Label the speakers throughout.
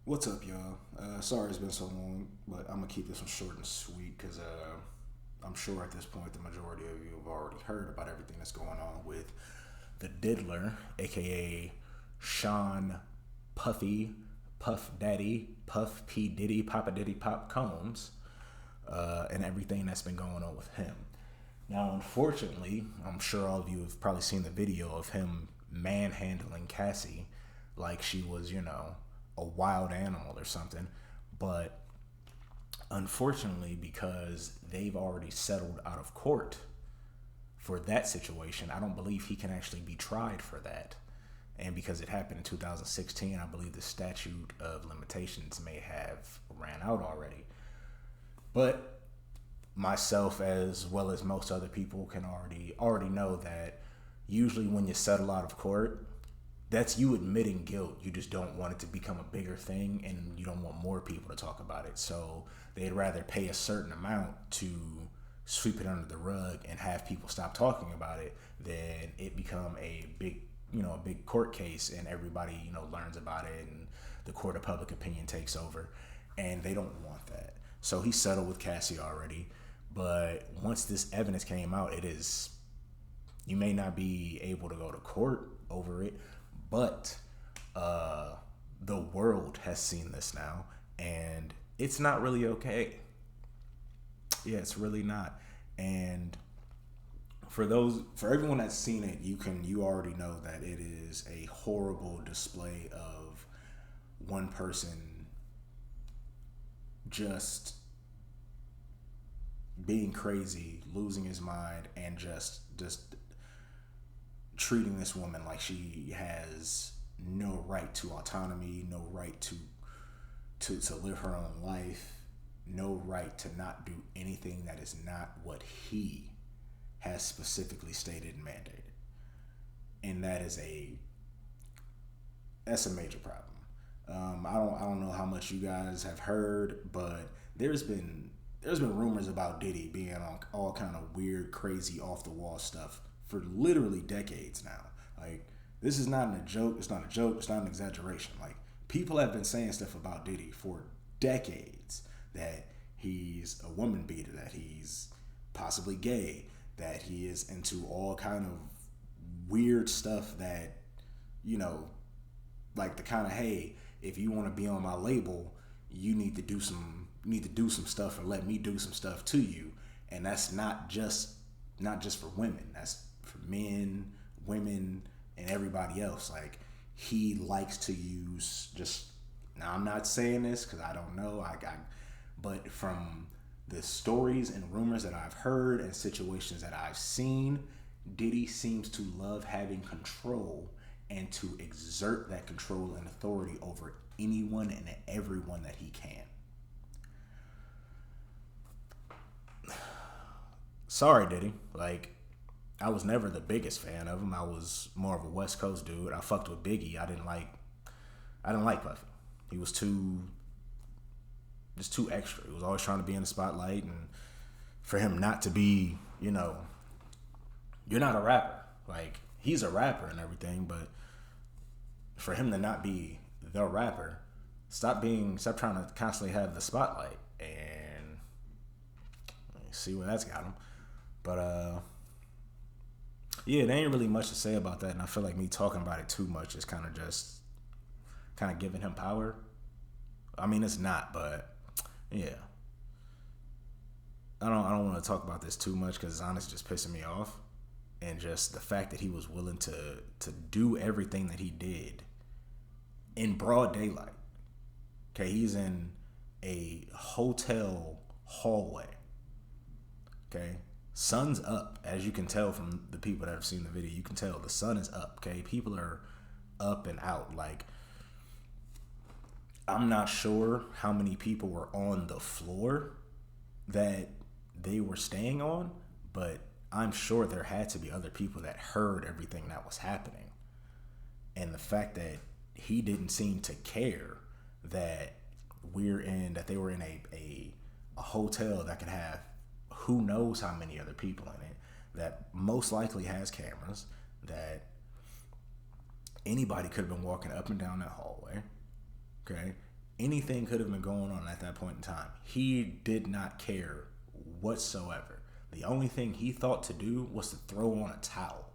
Speaker 1: What's up, y'all? Sorry it's been so long, but I'm gonna keep this one short and sweet because I'm sure at this point the majority of you have already heard about everything that's going on with the Diddler, aka Sean Puffy, Puff Daddy, Puff P Diddy, Papa Diddy, Pop Combs, and everything that's been going on with him. Now, unfortunately, I'm sure all of you have probably seen the video of him manhandling Cassie like she was, a wild animal or something. But unfortunately, because they've already settled out of court for that situation, I don't believe he can actually be tried for that. And because it happened in 2016, I believe the statute of limitations may have ran out already. But myself, as well as most other people, can already know that usually when you settle out of court, that's you admitting guilt. You just don't want it to become a bigger thing, and you don't want more people to talk about it. So they'd rather pay a certain amount to sweep it under the rug and have people stop talking about it than it become a big court case, and everybody learns about it, and the court of public opinion takes over, and they don't want that. So he settled with Cassie already, but once this evidence came out, it is you may not be able to go to court over it, but the world has seen this now, and it's not really okay. Yeah, it's really not. And for everyone that's seen it, you already know that it is a horrible display of one person just being crazy, losing his mind, and just treating this woman like she has no right to autonomy, no right to live her own life, no right to not do anything that is not what he has specifically stated and mandated. And that's a major problem. I don't know how much you guys have heard, but there's been rumors about Diddy being on all kind of weird, crazy, off the wall stuff for literally decades now. Like, this is not a joke. It's not a joke. It's not an exaggeration. Like, people have been saying stuff about Diddy for decades, that he's a woman beater, that he's possibly gay, that he is into all kind of weird stuff that, you know, like the kind of, hey, if you want to be on my label, you need to do some stuff, or let me do some stuff to you. And that's not just for women. That's for men, women, and everybody else. Like, he likes to use just, now I'm not saying this because I don't know. But from the stories and rumors that I've heard and situations that I've seen, Diddy seems to love having control and to exert that control and authority over anyone and everyone that he can. Sorry, Diddy. Like, I was never the biggest fan of him. I was more of a West Coast dude. I fucked with Biggie. I didn't like Puffy. He was too extra. He was always trying to be in the spotlight, and for him not to be, you're not a rapper. Like, he's a rapper and everything, but for him to not be the rapper, stop trying to constantly have the spotlight, and see where that's got him. But yeah, there ain't really much to say about that, and I feel like me talking about it too much is kind of giving him power. I mean, it's not, but yeah, I don't want to talk about this too much because it's honestly just pissing me off, and just the fact that he was willing to do everything that he did in broad daylight. Okay, he's in a hotel hallway. Okay, sun's up, as you can tell from the people that have seen the video. You can tell the sun is up. Okay, people are up and out. Like, I'm not sure how many people were on the floor that they were staying on, but I'm sure there had to be other people that heard everything that was happening. And the fact that he didn't seem to care that that they were in a hotel that could have who knows how many other people in it, that most likely has cameras, that anybody could have been walking up and down that hallway. Okay, Anything could have been going on at that point in time. He did not care whatsoever. The only thing he thought to do was to throw on a towel.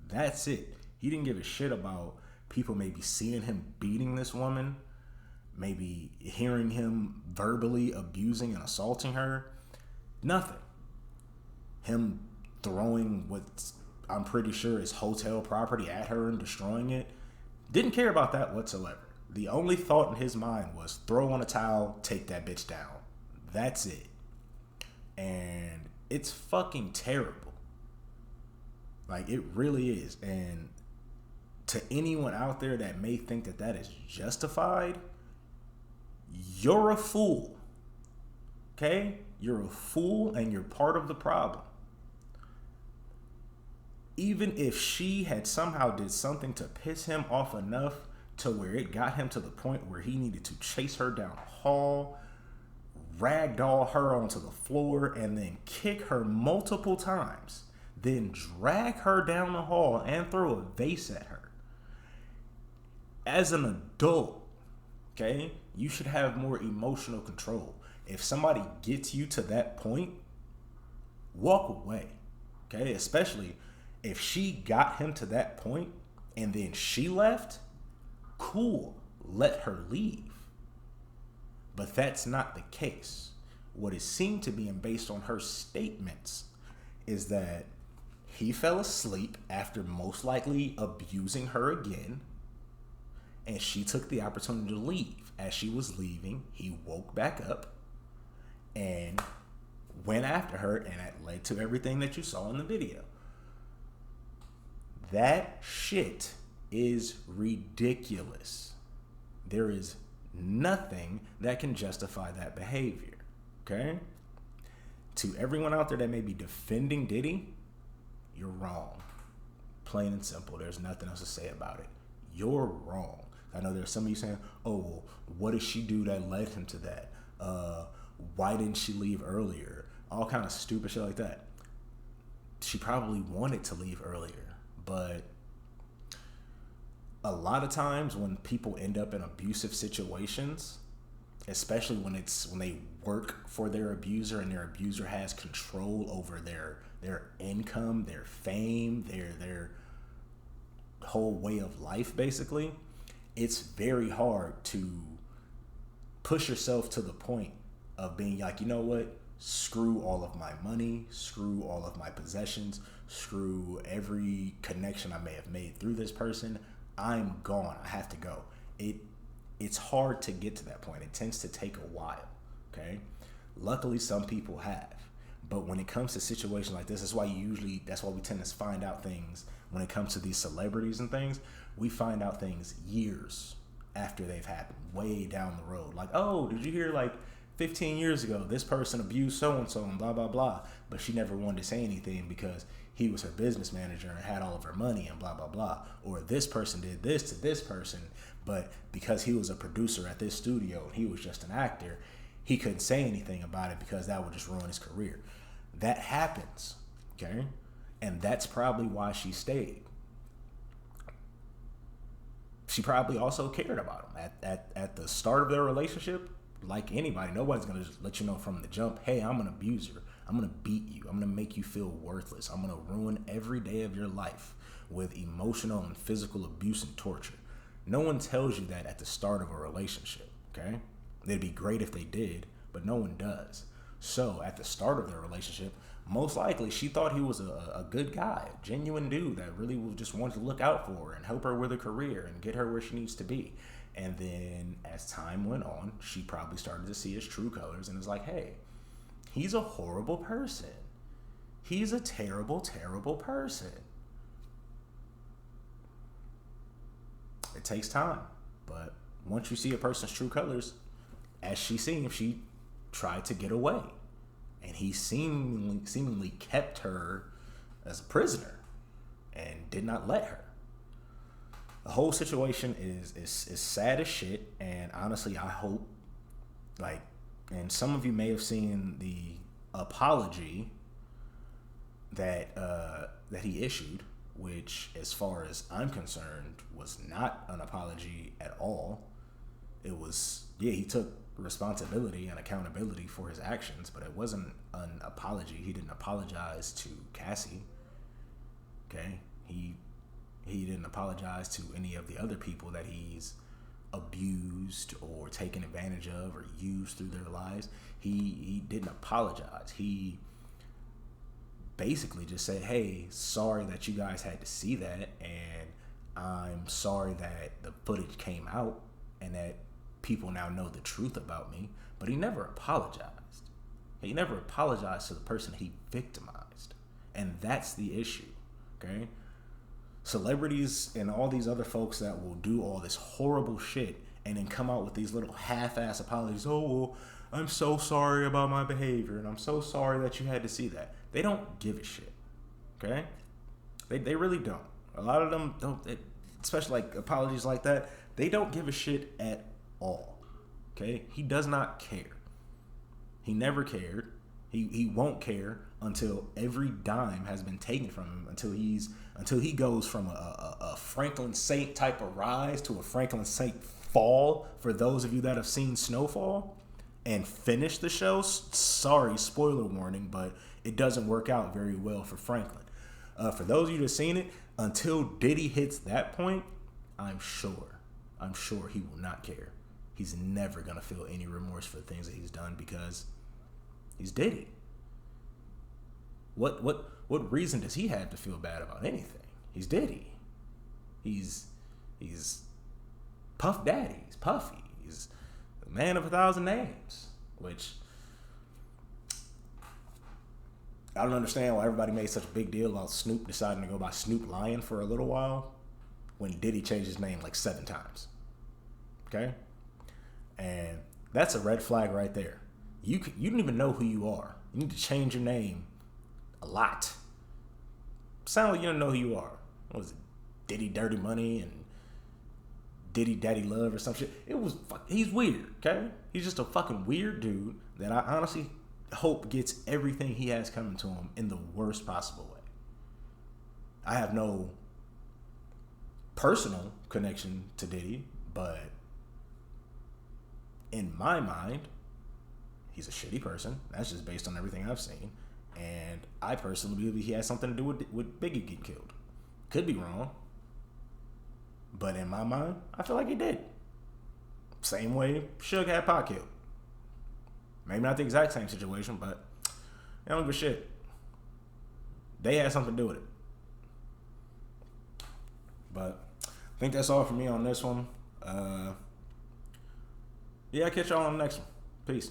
Speaker 1: That's it. He didn't give a shit about people maybe seeing him beating this woman, maybe hearing him verbally abusing and assaulting her. Nothing. Him throwing what I'm pretty sure is hotel property at her and destroying it. Didn't care about that whatsoever. The only thought in his mind was throw on a towel, take that bitch down. That's it. And it's fucking terrible. Like, it really is. And to anyone out there that may think that that is justified, you're a fool. Okay? You're a fool and you're part of the problem. Even if she had somehow did something to piss him off enough to where it got him to the point where he needed to chase her down the hall, ragdoll her onto the floor, and then kick her multiple times, then drag her down the hall and throw a vase at her. As an adult, okay, you should have more emotional control. If somebody gets you to that point, walk away, okay? Especially if she got him to that point and then she left, cool, let her leave. But that's not the case. What it seemed to be, and based on her statements, is that he fell asleep after most likely abusing her again, and she took the opportunity to leave. As she was leaving, he woke back up and went after her, and that led to everything that you saw in the video. That shit is ridiculous. There is nothing that can justify that behavior, okay? To everyone out there that may be defending Diddy, you're wrong. Plain and simple. There's nothing else to say about it. You're wrong. I know there's some of you saying, oh, well, what did she do that led him to that? Why didn't she leave earlier? All kind of stupid shit like that. She probably wanted to leave earlier, but a lot of times when people end up in abusive situations, especially when they work for their abuser and their abuser has control over their income, their fame, their whole way of life, basically, it's very hard to push yourself to the point of being like, you know what? Screw all of my money, screw all of my possessions, screw every connection I may have made through this person. I'm gone. I have to go. It's hard to get to that point. It tends to take a while, okay? Luckily, some people have. But when it comes to situations like this, that's why we tend to find out things when it comes to these celebrities and things. We find out things years after they've happened, way down the road. Like, oh, did you hear, like, 15 years ago, this person abused so-and-so and blah, blah, blah. But she never wanted to say anything because he was her business manager and had all of her money and blah, blah, blah. Or this person did this to this person, but because he was a producer at this studio and he was just an actor, he couldn't say anything about it because that would just ruin his career. That happens, okay? And that's probably why she stayed. She probably also cared about him. At the start of their relationship, like anybody, nobody's going to just let you know from the jump, hey, I'm an abuser. I'm going to beat you. I'm going to make you feel worthless. I'm going to ruin every day of your life with emotional and physical abuse and torture. No one tells you that at the start of a relationship, okay? It'd be great if they did, but no one does. So at the start of their relationship, most likely she thought he was a good guy, a genuine dude that really just wanted to look out for her and help her with her career and get her where she needs to be. And then as time went on, she probably started to see his true colors and was like, hey, he's a horrible person. He's a terrible, terrible person. It takes time. But once you see a person's true colors, as she tried to get away. And he seemingly kept her as a prisoner and did not let her. The whole situation is sad as shit, and honestly, I hope, and some of you may have seen the apology that he issued, which, as far as I'm concerned, was not an apology at all. it was, yeah, he took responsibility and accountability for his actions, but it wasn't an apology. He didn't apologize to Cassie. Okay, he didn't apologize to any of the other people that he's abused or taken advantage of or used through their lives. He didn't apologize. He basically just said, hey, sorry that you guys had to see that, and I'm sorry that the footage came out and that people now know the truth about me. But he never apologized. He never apologized to the person he victimized. And that's the issue, okay? Celebrities and all these other folks that will do all this horrible shit and then come out with these little half-ass apologies. Oh, well, I'm so sorry about my behavior, and I'm so sorry that you had to see that. They don't give a shit, okay? They really don't. A lot of them don't, especially like apologies like that, they don't give a shit at all, okay? He does not care. He never cared. He won't care until every dime has been taken from him, until he goes from a Franklin Saint type of rise to a Franklin Saint fall. For those of you that have seen Snowfall and finished the show, sorry, spoiler warning, but it doesn't work out very well for Franklin. For those of you that have seen it, until Diddy hits that point, I'm sure he will not care. He's never gonna feel any remorse for the things that he's done because he's Diddy. What reason does he have to feel bad about anything? He's Diddy. He's Puff Daddy. He's Puffy. He's the man of 1,000 names. Which I don't understand why everybody made such a big deal about Snoop deciding to go by Snoop Lion for a little while when Diddy changed his name like 7 times. Okay? And that's a red flag right there. You don't even know who you are. You need to change your name a lot. Sound like you don't know who you are. What was it? Diddy Dirty Money and Diddy Daddy Love or some shit. He's weird, okay? He's just a fucking weird dude that I honestly hope gets everything he has coming to him in the worst possible way. I have no personal connection to Diddy, but in my mind, he's a shitty person. That's just based on everything I've seen. And I personally believe he has something to do with Biggie getting killed. Could be wrong. But in my mind, I feel like he did. Same way Suge had Pac killed. Maybe not the exact same situation, but I don't give a shit. They had something to do with it. But I think that's all for me on this one. Yeah, I'll catch y'all on the next one. Peace.